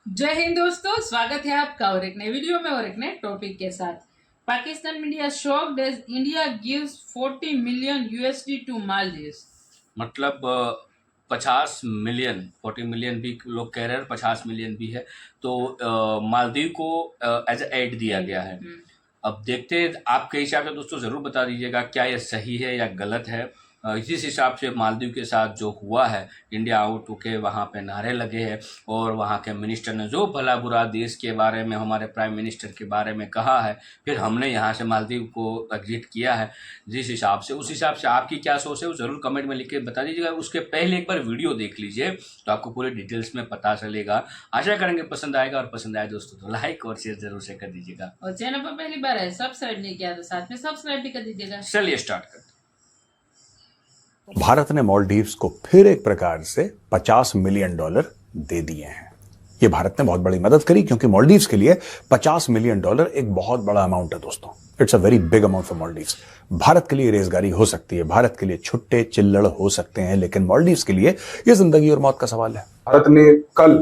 जय हिंद दोस्तों, स्वागत है आपका और एक नए वीडियो में और एक नए टॉपिक के साथ। Pakistan media shocked as India gives 40 million USD to Maldives. मतलब 50 मिलियन 40 मिलियन भी लोग कह रहे हैं, 50 मिलियन भी है। तो मालदीव को एज एड दिया गया है। अब देखते हैं, आपके हिसाब से दोस्तों ज़रूर बता दीजिएगा क्या ये सही है या गलत है। जिस हिसाब से मालदीव के साथ जो हुआ है, इंडिया आउट होके वहाँ पे नारे लगे हैं और वहाँ के मिनिस्टर ने जो भला बुरा देश के बारे में, हमारे प्राइम मिनिस्टर के बारे में कहा है, फिर हमने यहाँ से मालदीव को एग्जिट किया है। जिस हिसाब से, उस हिसाब से आपकी क्या सोच है वो ज़रूर कमेंट में लिख के बता दीजिएगा। उसके पहले एक बार वीडियो देख लीजिए तो आपको पूरी डिटेल्स में पता चलेगा। आशा करेंगे पसंद आएगा, और पसंद आए दोस्तों तो लाइक और शेयर जरूर से कर दीजिएगा। और चैनल पर पहली बार है सब्सक्राइब नहीं किया तो साथ में सब्सक्राइब भी कर दीजिएगा। चलिए स्टार्ट करते हैं। भारत ने मालदीव्स को फिर एक प्रकार से $50 मिलियन दे दिए हैं। यह भारत ने बहुत बड़ी मदद करी, क्योंकि मालदीव्स के लिए $50 मिलियन एक बहुत बड़ा अमाउंट है दोस्तों। It's a very big amount for Maldives. Bharat के लिए रेजगारी हो सकती है, भारत के लिए छुट्टे चिल्लड़ हो सकते हैं, लेकिन मालदीव्स के लिए यह जिंदगी और मौत का सवाल है। भारत ने कल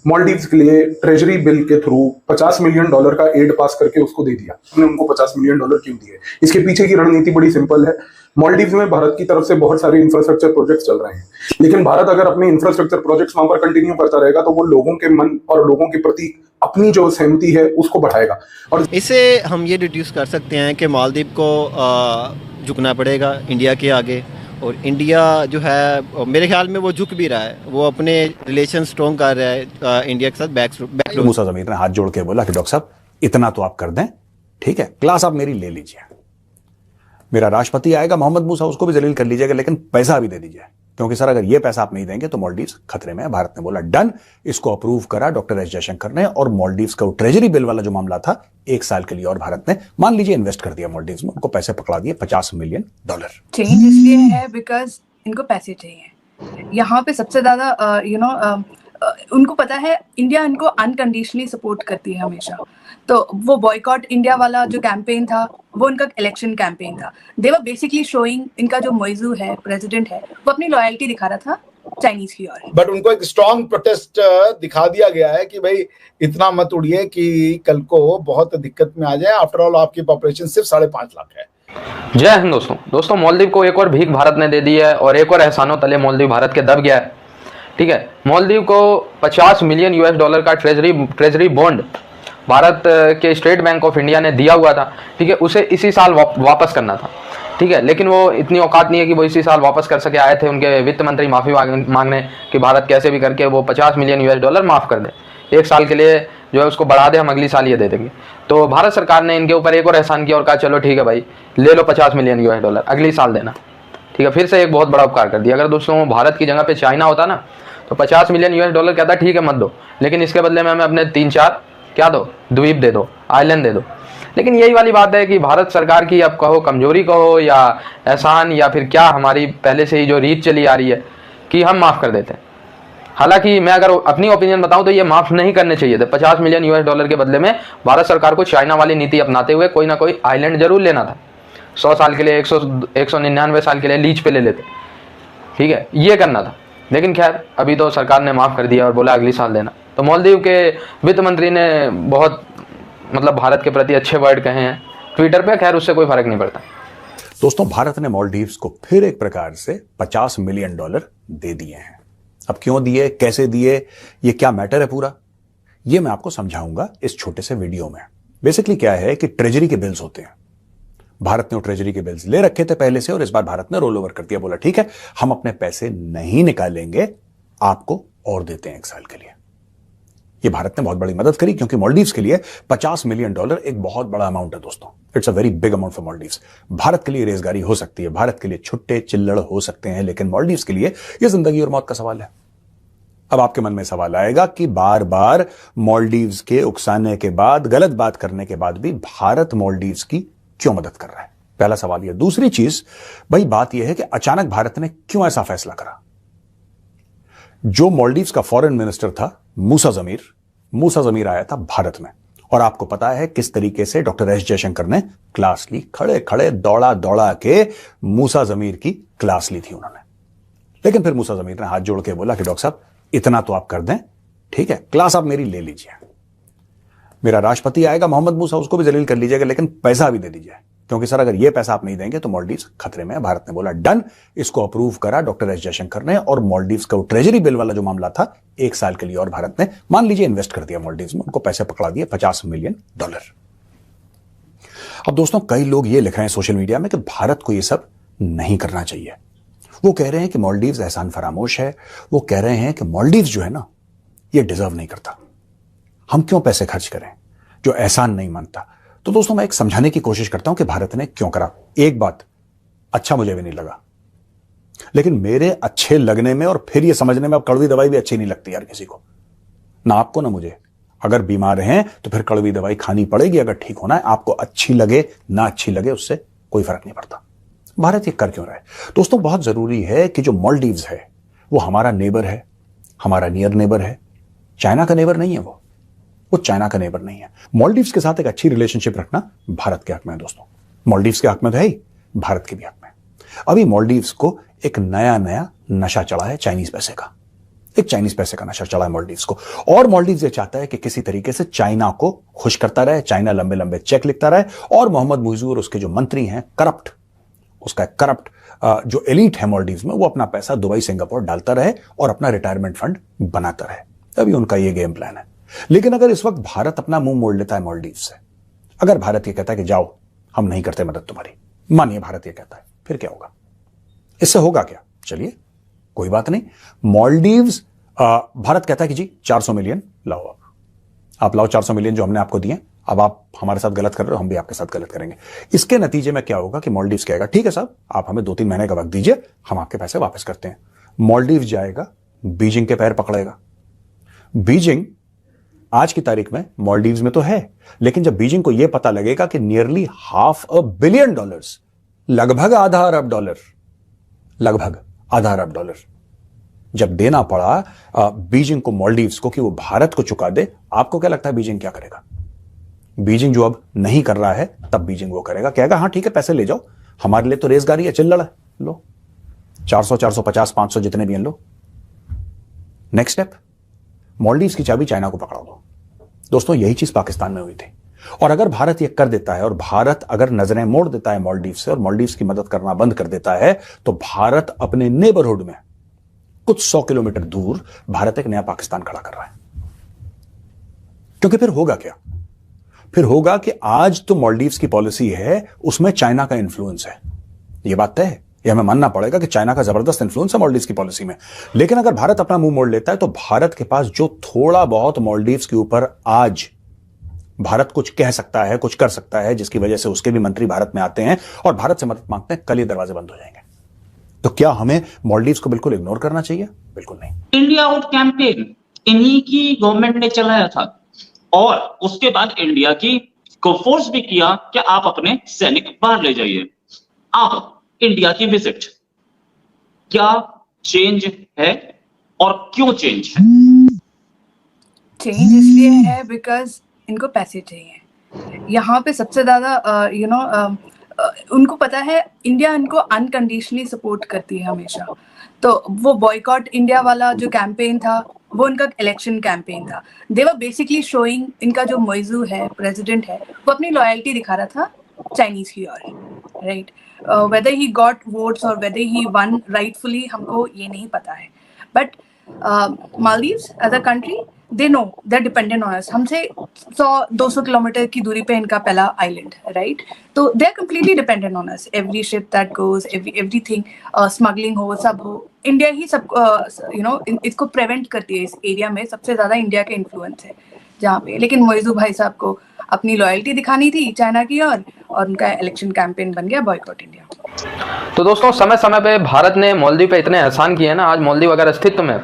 मालदीव्स के लिए ट्रेजरी बिल के थ्रू $50 मिलियन का एड पास करके उसको दे दिया। हमने उनको $50 मिलियन क्यों दिए? इसके पीछे की रणनीति बड़ी सिंपल है। मालदीव्स में भारत की तरफ से बहुत सारे इंफ्रास्ट्रक्चर प्रोजेक्ट्स चल रहे हैं, लेकिन भारत अगर अपने इंफ्रास्ट्रक्चर प्रोजेक्ट्स वहां पर कंटिन्यू करता रहेगा तो वो लोगों के मन और लोगों के प्रति अपनी जो सहमति है उसको बढ़ाएगा। और इसे हम ये डिड्यूस कर सकते हैं कि मालदीव को झुकना पड़ेगा इंडिया के आगे, और इंडिया जो है मेरे ख्याल में वो झुक भी रहा है, वो अपने रिलेशन स्ट्रॉन्ग कर रहा है इंडिया के साथ। बैक मूसा जमीर ने हाथ जोड़ के बोला कि डॉक्टर साहब इतना तो आप कर दें, ठीक है, क्लास आप मेरी ले लीजिए। मेरा राष्ट्रपति आएगा मोहम्मद मूसा, उसको भी जलील कर लीजिएगा, लेकिन पैसा भी दे दीजिए, क्योंकि सर अगर ये पैसा आप नहीं देंगे तो मालदीव्स खतरे में है। भारत ने बोला डन। इसको अप्रूव करा डॉक्टर एस जयशंकर ने, और मालदीव्स का ट्रेजरी बिल वाला जो मामला था 1 साल के लिए और भारत ने मान लीजिए इन्वेस्ट कर दिया मालदीव्स में, उनको पैसे पकड़ा दिए $50 मिलियन। चेंज इसलिए है बिकॉज इनको पैसे चाहिए। यहाँ पे सबसे ज्यादा उनको पता है इंडिया इनको अनकंडीशनली सपोर्ट करती है हमेशा। तो वो बॉयकॉट इंडिया वाला जो कैंपेन था वो उनका इलेक्शन कैंपेन था। दे वर बेसिकली शोइंग, इनका जो मोइजू है प्रेसिडेंट है वो अपनी लॉयल्टी दिखा रहा था चाइनीज की ओर। बट उनको एक स्ट्रॉन्ग प्रोटेस्ट दिखा दिया गया है कि भाई इतना मत उड़िए कि कल को बहुत दिक्कत में आ जाए। आफ्टर ऑल आपकी पॉपुलेशन सिर्फ 5.5 लाख है। जय हिंद दोस्तों मालदीव को एक और भीख भारत ने दे दी है, और एक और एहसानों तले मालदीव भारत के दब गया है। ठीक है, मालदीव को $50 मिलियन का ट्रेजरी बॉन्ड भारत के स्टेट बैंक ऑफ इंडिया ने दिया हुआ था। ठीक है, उसे इसी साल वापस करना था। ठीक है, लेकिन वो इतनी औकात नहीं है कि वो इसी साल वापस कर सके। आए थे उनके वित्त मंत्री माफ़ी मांगने कि भारत कैसे भी करके वो $50 मिलियन माफ़ कर दे, 1 साल के लिए जो है उसको बढ़ा दे, हम अगली साल ये दे देंगे। तो भारत सरकार ने इनके ऊपर एक और एहसान किया और कहा चलो ठीक है भाई, ले लो $50 मिलियन, अगली साल देना। ठीक है, फिर से एक बहुत बड़ा उपकार कर दिया। अगर दोस्तों भारत की जगह पे चाइना होता ना तो $50 मिलियन कहता ठीक है मत दो, लेकिन इसके बदले में हमें अपने 3-4 क्या दो, द्वीप दे दो, आइलैंड दे दो। लेकिन यही वाली बात है कि भारत सरकार की अब कहो कमजोरी कहो या एहसान या फिर क्या, हमारी पहले से ही जो रीत चली आ रही है कि हम माफ़ कर देते हैं। हालांकि मैं अगर अपनी ओपिनियन बताऊं तो ये माफ़ नहीं करने चाहिए थे। $50 मिलियन के बदले में भारत सरकार को चाइना वाली नीति अपनाते हुए कोई ना कोई आइलैंड जरूर लेना था। 100 साल के लिए, 199 साल के लिए लीज पे ले लेते। ठीक है, ये करना था। लेकिन खैर अभी तो सरकार ने माफ़ कर दिया और बोला अगली साल देना। तो मालदीव के वित्त मंत्री ने बहुत भारत के प्रति अच्छे वर्ड कहे हैं ट्विटर पे। खैर उससे कोई फर्क नहीं पड़ता। दोस्तों भारत ने मालदीव्स को फिर एक प्रकार से $50 मिलियन दे दिए हैं। अब क्यों दिए, कैसे दिए, ये क्या मैटर है पूरा, ये मैं आपको समझाऊंगा इस छोटे से वीडियो में। बेसिकली क्या है कि ट्रेजरी के बिल्स होते हैं। भारत ने ट्रेजरी के बिल्स ले रखे थे पहले से, और इस बार भारत ने रोल ओवर कर दिया। बोला ठीक है, हम अपने पैसे नहीं निकालेंगे, आपको और देते हैं 1 साल के लिए। यह भारत ने बहुत बड़ी मदद करी, क्योंकि मालदीव्स के लिए $50 मिलियन एक बहुत बड़ा अमाउंट है दोस्तों। It's a very big amount for Maldives. Bharat के लिए रेजगारी हो सकती है, भारत के लिए छुट्टे चिल्लड़ हो सकते हैं, लेकिन मालदीव्स के लिए यह जिंदगी और मौत का सवाल है। अब आपके मन में सवाल आएगा कि बार बार मालदीव्स के उकसाने के बाद, गलत बात करने के बाद भी भारत मालदीव्स की क्यों मदद कर रहा है? पहला सवाल यह। दूसरी चीज भाई, बात यह है कि अचानक भारत ने क्यों ऐसा फैसला करा? जो मालदीव्स का फॉरेन मिनिस्टर था मूसा जमीर आया था भारत में, और आपको पता है किस तरीके से डॉक्टर एस जयशंकर ने क्लास ली। खड़े खड़े दौड़ा के मूसा जमीर की क्लास ली थी उन्होंने। लेकिन फिर मूसा जमीर ने हाथ जोड़ के बोला कि डॉक्टर साहब इतना तो आप कर दें, ठीक है, क्लास आप मेरी ले लीजिए। मेरा राष्ट्रपति आएगा मोहम्मद मूसा, उसको भी जलील कर लीजिएगा, लेकिन पैसा भी दे दीजिए, क्योंकि सर अगर ये पैसा आप नहीं देंगे तो मालदीव्स खतरे में है। भारत ने बोला डन, इसको अप्रूव करा डॉक्टर एस जयशंकर ने, और मालदीव्स का ट्रेजरी बिल वाला जो मामला था 1 साल के लिए और भारत ने मान लीजिए इन्वेस्ट कर दिया मालदीव्स में, उनको पैसे पकड़ा दिए $50 मिलियन। अब दोस्तों कई लोग ये लिख रहे हैं सोशल मीडिया में कि भारत को ये सब नहीं करना चाहिए। वो कह रहे हैं कि मालदीव्स एहसान फरामोश है, वो कह रहे हैं कि मालदीव्स जो है ना ये डिजर्व नहीं करता, हम क्यों पैसे खर्च करें जो एहसान नहीं मानता। तो दोस्तों मैं एक समझाने की कोशिश करता हूं कि भारत ने क्यों करा। एक बात अच्छा मुझे भी नहीं लगा, लेकिन मेरे अच्छे लगने में और फिर ये समझने में अब कड़वी दवाई भी अच्छी नहीं लगती यार किसी को, ना आपको ना मुझे। अगर बीमार हैं तो फिर कड़वी दवाई खानी पड़ेगी, अगर ठीक होना है। आपको अच्छी लगे ना अच्छी लगे उससे कोई फर्क नहीं पड़ता। भारत ये कर क्यों रहा है दोस्तों? बहुत जरूरी है कि जो मालदीव्स है वो हमारा नेबर है, हमारा नियर नेबर है, चाइना का नेबर नहीं है। वो चाइना का नेबर नहीं है। मालदीव्स के साथ एक अच्छी रिलेशनशिप रखना भारत के हक में है दोस्तों। मालदीव्स के हक में तो है ही, भारत के भी हक में। अभी मालदीव्स को एक नया नशा चढ़ा है चाइनीज पैसे का। एक चाइनीज पैसे का नशा चढ़ा है मालदीव्स को, और मालदीव्स ये चाहता है कि किसी तरीके से चाइना को खुश करता रहे, चाइना लंबे लंबे चेक लिखता रहे, और मोहम्मद मुइज़ू और उसके जो मंत्री हैं करप्ट, उसका करप्ट जो एलीट है मालदीव्स में, वो अपना पैसा दुबई सिंगापुर डालता रहे और अपना रिटायरमेंट फंड बनाता रहे। अभी उनका ये गेम प्लान है। लेकिन अगर इस वक्त भारत अपना मुंह मोड़ लेता है मालदीव्स से, अगर भारत ये कहता है कि जाओ हम नहीं करते मदद तुम्हारी, मानिए भारत ये कहता है, फिर क्या होगा? इससे होगा क्या? चलिए कोई बात नहीं। मालदीव्स भारत कहता है कि जी 400 मिलियन लाओ, आप लाओ 400 मिलियन जो हमने आपको दिए, अब आप हमारे साथ गलत कर रहे हो, हम भी आपके साथ गलत करेंगे। इसके नतीजे में क्या होगा कि मालदीव्स कहेगा ठीक है साहब, आप हमें 2-3 महीने का वक्त दीजिए, हम आपके पैसे वापस करते हैं। मालदीव्स जाएगा, बीजिंग के पैर पकड़ेगा। बीजिंग आज की तारीख में मालदीव्स में तो है, लेकिन जब बीजिंग को यह पता लगेगा कि नियरली $500 बिलियन, लगभग आधा अरब डॉलर जब देना पड़ा बीजिंग को मालदीव्स को कि वो भारत को चुका दे, आपको क्या लगता है बीजिंग क्या करेगा? बीजिंग जो अब नहीं कर रहा है, तब बीजिंग वो करेगा, कहेगा हाँ ठीक है पैसे ले जाओ, हमारे लिए तो रेसगारी है, चिल्लड़ है, लो 400, 450, 500 जितने भी हैं लो। नेक्स्ट स्टेप, मालदीव्स की चाबी चाइना को पकड़ा दो। दोस्तों यही चीज पाकिस्तान में हुई थी, और अगर भारत ये कर देता है और भारत अगर नजरें मोड़ देता है मालदीव्स से और मालदीव्स की मदद करना बंद कर देता है, तो भारत अपने नेबरहुड में कुछ 100 किलोमीटर दूर भारत एक नया पाकिस्तान खड़ा कर रहा है। क्योंकि फिर होगा क्या? फिर होगा कि आज तो मालदीव्स की पॉलिसी है, उसमें चाइना का इंफ्लुएंस है, यह बात तय है, यह हमें मानना पड़ेगा कि चाइना का जबरदस्त इंफ्लुएंस है मालदीव्स की पॉलिसी में। लेकिन अगर भारत अपना मुंह मोड़ लेता है, तो भारत के पास जो थोड़ा बहुत मालदीव्स के ऊपर आज भारत कुछ कह सकता है, कुछ कर सकता है, जिसकी वजह से उसके भी मंत्री भारत में आते हैं और भारत से मदद मांगते हैं, कल ये दरवाजे बंद हो जाएंगे। तो क्या हमें मालदीव्स को बिल्कुल इग्नोर करना चाहिए? बिल्कुल नहीं। इंडिया आउट कैंपेन इन्हीं की गवर्नमेंट ने चलाया था, और उसके बाद इंडिया की को फोर्स भी किया कि आप अपने सैनिक बाहर ले जाइए। अब इंडिया की विजिट, क्या चेंज है और क्यों चेंज है? चेंज इसलिए है बिकॉज इनको पैसे चाहिए। यहाँ पे सबसे ज्यादा उनको पता है इंडिया इनको अनकंडीशनली सपोर्ट करती है हमेशा। तो वो बॉयकॉट इंडिया वाला जो कैंपेन था, वो उनका इलेक्शन कैंपेन था। दे वर बेसिकली शोइंग, इनका जो मुइज़ू है प्रेसिडेंट है, वो अपनी लॉयल्टी दिखा रहा था चाइनीज की ओर, right. Whether he got votes और वेदर ही वन राइटफुली हमको ये नहीं पता है, but Maldives as a country they know they are dependent on us. हमसे 100-200 किलोमीटर की दूरी पे इनका पहला आइलैंड है, राइट। तो they are completely dependent on us. Every ship that goes, everything, smuggling हो, सब हो, इंडिया ही सब इसको प्रिवेंट करती है। इस एरिया में सबसे ज्यादा इंडिया का इन्फ्लुएंस है जहाँ पे। लेकिन मुइज़ू भाई साहब को अपनी लॉयल्टी दिखानी थी चाइना की और उनका इलेक्शन कैंपेन बन गया बॉयकॉट इंडिया। तो दोस्तों समय समय पे भारत ने मालदीव पे इतने एहसान किए हैं ना, आज मालदीव अगर अस्तित्व में,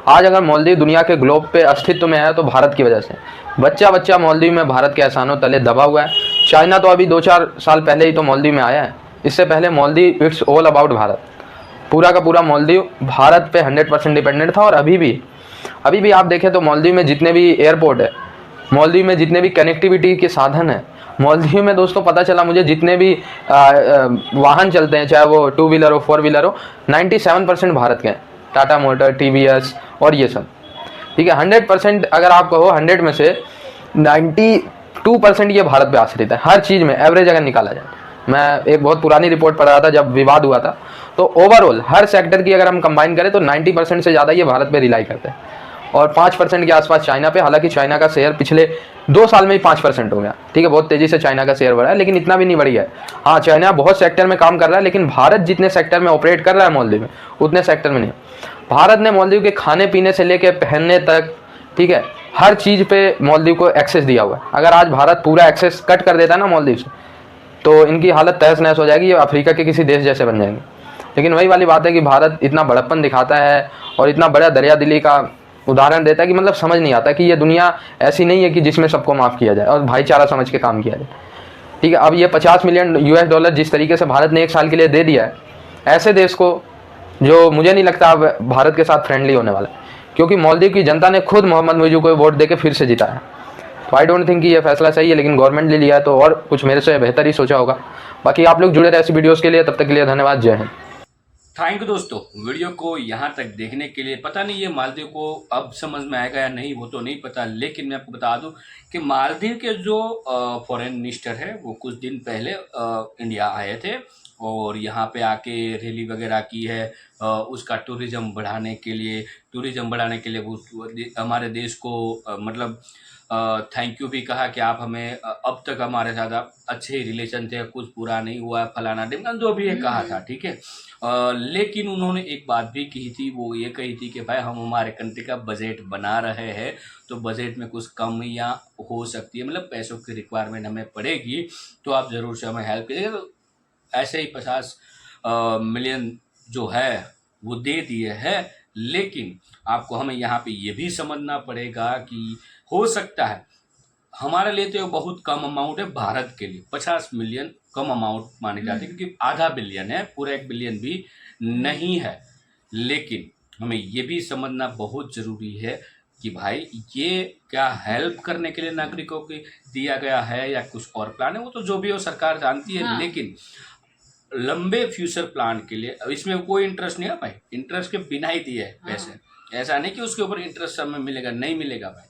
आज अगर मालदीव दुनिया के ग्लोब पे अस्तित्व में है तो भारत की वजह से। बच्चा बच्चा मालदीव में भारत के एहसानों तले दबा हुआ है। चाइना तो अभी 2-4 साल पहले ही तो मालदीव में आया है, इससे पहले Maldives it's all about Bharat. पूरा का पूरा मालदीव भारत पे 100% डिपेंडेंट था। और अभी भी आप देखें तो मालदीव में जितने भी एयरपोर्ट है, मालदीव में जितने भी कनेक्टिविटी के साधन है, मालदीव में दोस्तों पता चला मुझे जितने भी वाहन चलते हैं, चाहे वो 2 व्हीलर हो 4 व्हीलर हो, 97% भारत के हैं। टाटा मोटर, TVS और ये सब। ठीक है, 100% अगर आप कहो 100 में से 92% ये भारत पे आश्रित है हर चीज़ में, एवरेज अगर निकाला जाए। मैं एक बहुत पुरानी रिपोर्ट पढ़ रहा था जब विवाद हुआ था, तो ओवरऑल हर सेक्टर की अगर हम कंबाइन करें तो 90% से ज़्यादा ये भारत पे रिलाई करते हैं और 5% के आसपास चाइना पे। हालांकि चाइना का शेयर पिछले 2 साल में ही 5% हो गया, ठीक है, बहुत तेज़ी से चाइना का शेयर बढ़ा है, लेकिन इतना भी नहीं बढ़ी है। हाँ, चाइना बहुत सेक्टर में काम कर रहा है, लेकिन भारत जितने सेक्टर में ऑपरेट कर रहा है मालदीव में, उतने सेक्टर में नहीं। भारत ने मालदीव के खाने पीने से लेके पहनने तक, ठीक है, हर चीज़ पे मालदीव को एक्सेस दिया हुआ है। अगर आज भारत पूरा एक्सेस कट कर देता है ना मालदीव से, तो इनकी हालत तहस नहस हो जाएगी, ये अफ्रीका के किसी देश जैसे बन जाएंगे। लेकिन वही वाली बात है कि भारत इतना बड़प्पन दिखाता है और इतना बड़ा दरिया दिली का उदाहरण देता है कि मतलब समझ नहीं आता कि ये दुनिया ऐसी नहीं है कि जिसमें सबको माफ़ किया जाए और भाईचारा समझ के काम किया जाए, ठीक है। अब ये 50 मिलियन US$ जिस तरीके से भारत ने 1 साल के लिए दे दिया है ऐसे देश को, जो मुझे नहीं लगता अब भारत के साथ फ्रेंडली होने वाला है, क्योंकि मालदीव की जनता ने खुद मोहम्मद मुइज़ू को वोट देके फिर से जिताया। तो आई डोंट थिंक कि ये फैसला सही है, लेकिन गवर्नमेंट ने लिया है तो और कुछ मेरे से बेहतर ही सोचा होगा। बाकी आप लोग जुड़े रहे ऐसी वीडियोज़ के लिए, तब तक के लिए धन्यवाद, जय हिंद। थैंक यू दोस्तों, वीडियो को यहाँ तक देखने के लिए। पता नहीं ये मालदीव को अब समझ में आएगा या नहीं, वो तो नहीं पता, लेकिन मैं आपको बता दूं कि मालदीव के जो फॉरेन मिनिस्टर है वो कुछ दिन पहले इंडिया आए थे और यहाँ पे आके रैली वगैरह की है उसका टूरिज़्म बढ़ाने के लिए वो हमारे देश को मतलब थैंक यू भी कहा कि आप हमें अब तक हमारे साथ अच्छे ही रिलेशन थे, कुछ पूरा नहीं हुआ, फलाना ढिमकाना जो भी ये कहा था, ठीक है। लेकिन उन्होंने एक बात भी कही थी, वो ये कही थी कि भाई हम हमारे कंट्री का बजट बना रहे हैं तो बजट में कुछ कमियां हो सकती है, मतलब पैसों की रिक्वायरमेंट हमें पड़ेगी, तो आप ज़रूर से हमें हेल्प कीजिएगा। तो ऐसे ही 50 मिलियन जो है वो दे दिए हैं, लेकिन आपको हमें यहाँ पे ये भी समझना पड़ेगा कि हो सकता है हमारे लिए तो बहुत कम अमाउंट है, भारत के लिए 50 मिलियन कम अमाउंट माने जाते हैं, क्योंकि आधा बिलियन है, पूरा 1 बिलियन भी नहीं है। लेकिन हमें ये भी समझना बहुत ज़रूरी है कि भाई ये क्या हेल्प करने के लिए नागरिकों को दिया गया है या कुछ और प्लान है, वो तो जो भी हो सरकार जानती है। हाँ। लेकिन लंबे फ्यूचर प्लान के लिए इसमें कोई इंटरेस्ट नहीं है भाई, इंटरेस्ट के बिना ही दिए है पैसे। ऐसा नहीं कि उसके ऊपर इंटरेस्ट हमें मिलेगा, नहीं मिलेगा भाई।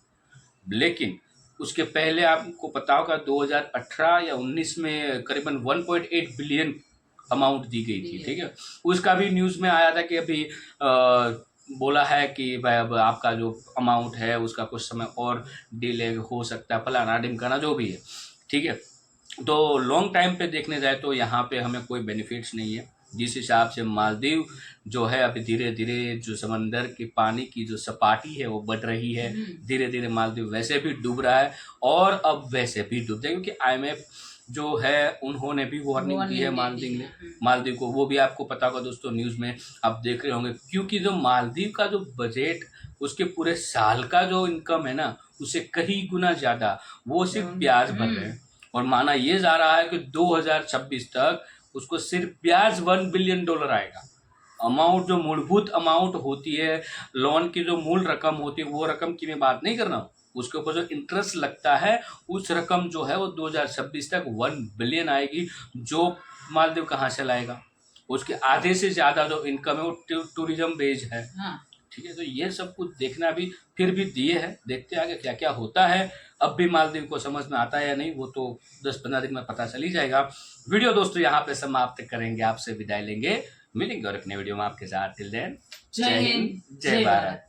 लेकिन उसके पहले आपको पता होगा 2018 या 19 में करीबन 1.8 बिलियन अमाउंट दी गई थी, ठीक है। उसका भी न्यूज़ में आया था कि अभी बोला है कि भाई अब आपका जो अमाउंट है उसका कुछ समय और डिले हो सकता है, फलाना ढिमकाना जो भी है, ठीक है। तो लॉन्ग टाइम पे देखने जाए तो यहाँ पे हमें कोई बेनिफिट्स नहीं है। जिस हिसाब से मालदीव जो है अभी धीरे धीरे जो समंदर के पानी की जो सपाटी है वो बढ़ रही है, धीरे धीरे मालदीव वैसे भी डूब रहा है और अब वैसे भी डूब जाएगा, क्योंकि IMF जो है उन्होंने भी वार्निंग दी है मालदीव को। वो भी आपको पता होगा दोस्तों, न्यूज़ में आप देख रहे होंगे, क्योंकि जो मालदीव का जो बजट उसके पूरे साल का जो इनकम है ना उससे कहीं गुना ज़्यादा वो सिर्फ ब्याज भर रहे हैं। और माना ये जा रहा है कि 2026 तक उसको सिर्फ ब्याज $1 बिलियन आएगा। अमाउंट जो मूलभूत अमाउंट होती है, लोन की जो मूल रकम होती है, वो रकम की मैं बात नहीं कर रहा हूँ, उसके ऊपर जो इंटरेस्ट लगता है उस रकम जो है वो 2026 तक 1 बिलियन आएगी, जो मालदीव कहाँ से लाएगा। उसके आधे से ज़्यादा जो इनकम है वो टूरिज्म बेस्ड है, ठीक है। तो ये सब कुछ देखना भी फिर भी दिए है, देखते आगे क्या क्या होता है। अब भी मालदीव को समझ में आता है या नहीं वो तो 10-15 दिन में पता चल ही जाएगा। वीडियो दोस्तों यहाँ पे समाप्त करेंगे, आपसे विदाई लेंगे, मिलेंगे और अपने वीडियो में आपके साथ। टिल देन जय हिंद, जय भारत।